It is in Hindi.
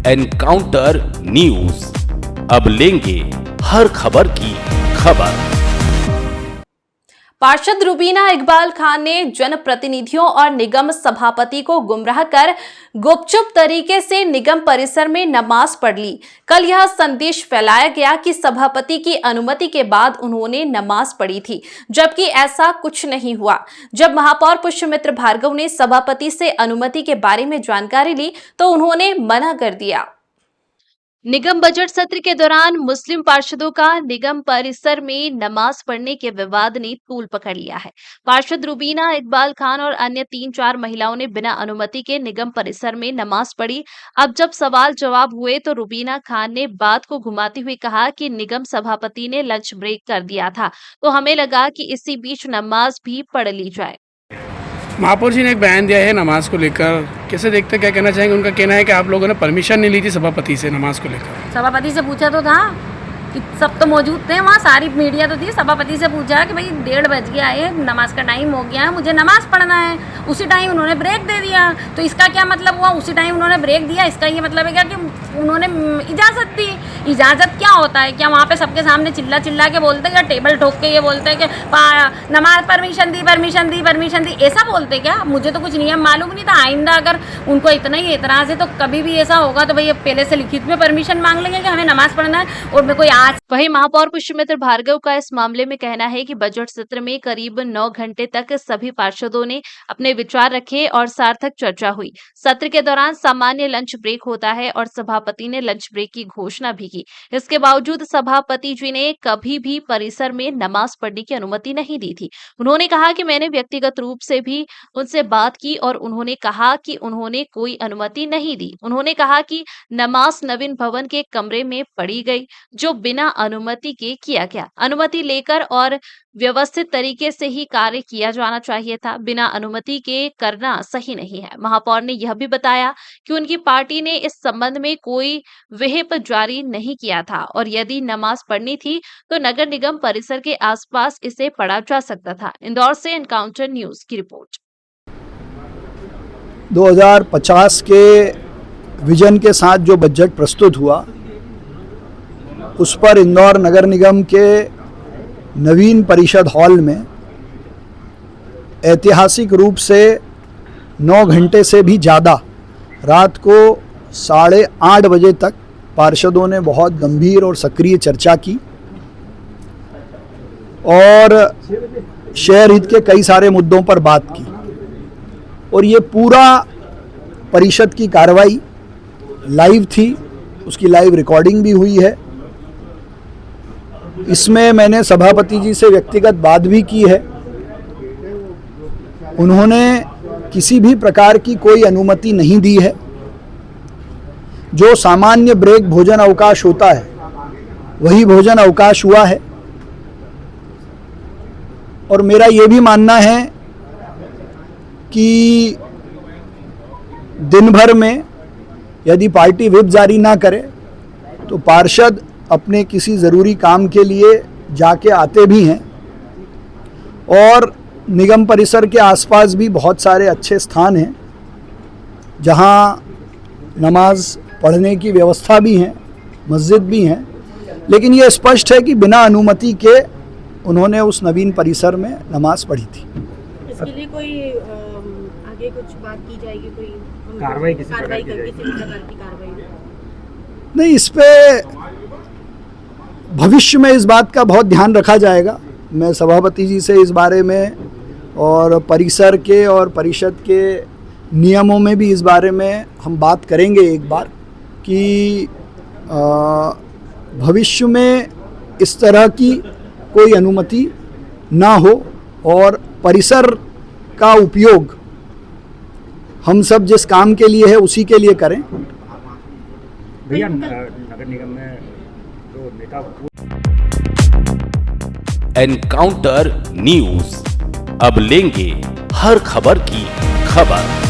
एनकाउंटर न्यूज, अब लेंगे हर खबर की खबर। पार्षद रुबीना इकबाल खान ने जनप्रतिनिधियों और निगम सभापति को गुमराह कर गुपचुप तरीके से निगम परिसर में नमाज पढ़ ली। कल यह संदेश फैलाया गया कि सभापति की अनुमति के बाद उन्होंने नमाज पढ़ी थी, जबकि ऐसा कुछ नहीं हुआ। जब महापौर पुष्यमित्र भार्गव ने सभापति से अनुमति के बारे में जानकारी ली तो उन्होंने मना कर दिया। निगम बजट सत्र के दौरान मुस्लिम पार्षदों का निगम परिसर में नमाज पढ़ने के विवाद ने तूल पकड़ लिया है। पार्षद रुबीना इकबाल खान और अन्य 3-4 महिलाओं ने बिना अनुमति के निगम परिसर में नमाज पढ़ी। अब जब सवाल जवाब हुए तो रुबीना खान ने बात को घुमाते हुए कहा कि निगम सभापति ने लंच ब्रेक कर दिया था, तो हमें लगा कि इसी बीच नमाज भी पढ़ ली जाए। महापौर जी ने एक बयान दिया है नमाज को लेकर, कैसे देखते हैं, क्या कहना चाहेंगे? उनका कहना है कि आप लोगों ने परमिशन नहीं ली थी सभापति से नमाज को लेकर। सभापति से पूछा तो था कि सब तो मौजूद थे वहाँ, सारी मीडिया तो थी। सभापति से पूछा कि भाई 1:30 बज गया है, नमाज का टाइम हो गया है, मुझे नमाज पढ़ना है। उसी टाइम उन्होंने ब्रेक दे दिया। तो इसका क्या मतलब हुआ? उसी टाइम उन्होंने ब्रेक दिया, इसका ये मतलब है क्या कि उन्होंने इजाज़त दी। इजाज़त क्या होता है? क्या वहाँ पे सबके सामने चिल्ला चिल्ला के बोलते, या टेबल ठोक के ये बोलते हैं कि नमाज परमिशन दी, परमिशन दी, परमिशन दी, ऐसा बोलते क्या? मुझे तो कुछ नियम मालूम नहीं था। आइंदा अगर उनको इतना ही एतराज़ है तो कभी भी ऐसा होगा तो भाई पहले से लिखित में परमिशन मांग लेंगे कि हमें नमाज पढ़ना है। और मैं कोई आज वहीं महापौर पुष्यमित्र भार्गव का इस मामले में कहना है कि बजट सत्र में करीब 9 घंटे तक सभी पार्षदों ने अपने विचार रखे और सार्थक चर्चा हुई। सत्र के दौरान सामान्य लंच ब्रेक होता है और सभापति ने लंच ब्रेक की घोषणा भी की। इसके बावजूद सभापति जी ने कभी भी परिसर में नमाज पढ़ने की अनुमति नहीं दी थी। उन्होंने कहा कि मैंने व्यक्तिगत रूप से भी उनसे बात की और उन्होंने कहा कि उन्होंने कोई अनुमति नहीं दी। उन्होंने कहा कि नमाज नवीन भवन के कमरे में पढ़ी गई, जो बिना अनुमति के किया गया। अनुमति लेकर और व्यवस्थित तरीके से ही कार्य किया जाना चाहिए था। बिना अनुमति के करना सही नहीं है। महापौर ने यह भी बताया कि उनकी पार्टी ने इस संबंध में कोई व्हिप जारी नहीं किया था और यदि नमाज पढ़नी थी तो नगर निगम परिसर के आसपास इसे पढ़ा जा सकता था। इंदौर से एनकाउंटर न्यूज की रिपोर्ट। 2050 के विजन के साथ जो बजट प्रस्तुत हुआ उस पर इंदौर नगर निगम के नवीन परिषद हॉल में ऐतिहासिक रूप से 9 घंटे से भी ज़्यादा रात को 8:30 बजे तक पार्षदों ने बहुत गंभीर और सक्रिय चर्चा की और शहर हित के कई सारे मुद्दों पर बात की। और ये पूरा परिषद की कार्रवाई लाइव थी, उसकी लाइव रिकॉर्डिंग भी हुई है। इसमें मैंने सभापति जी से व्यक्तिगत बात भी की है। उन्होंने किसी भी प्रकार की कोई अनुमति नहीं दी है। जो सामान्य ब्रेक भोजन अवकाश होता है वही भोजन अवकाश हुआ है। और मेरा ये भी मानना है कि दिन भर में यदि पार्टी व्हिप जारी ना करे तो पार्षद अपने किसी ज़रूरी काम के लिए जाके आते भी हैं। और निगम परिसर के आसपास भी बहुत सारे अच्छे स्थान हैं जहां नमाज पढ़ने की व्यवस्था भी है, मस्जिद भी हैं। लेकिन ये स्पष्ट है कि बिना अनुमति के उन्होंने उस नवीन परिसर में नमाज पढ़ी थी। इसके लिए कोई आगे कुछ बात की जाएगी, कोई कार्रवाई किसी प्रकार की कार्रवाई? नहीं, इस पे भविष्य में इस बात का बहुत ध्यान रखा जाएगा। मैं सभापति जी से इस बारे में और परिसर के और परिषद के नियमों में भी इस बारे में हम बात करेंगे एक बार कि भविष्य में इस तरह की कोई अनुमति ना हो और परिसर का उपयोग हम सब जिस काम के लिए है उसी के लिए करें। भैया नगर निगम में जो नेता एनकाउंटर न्यूज, अब लेंगे हर खबर की खबर।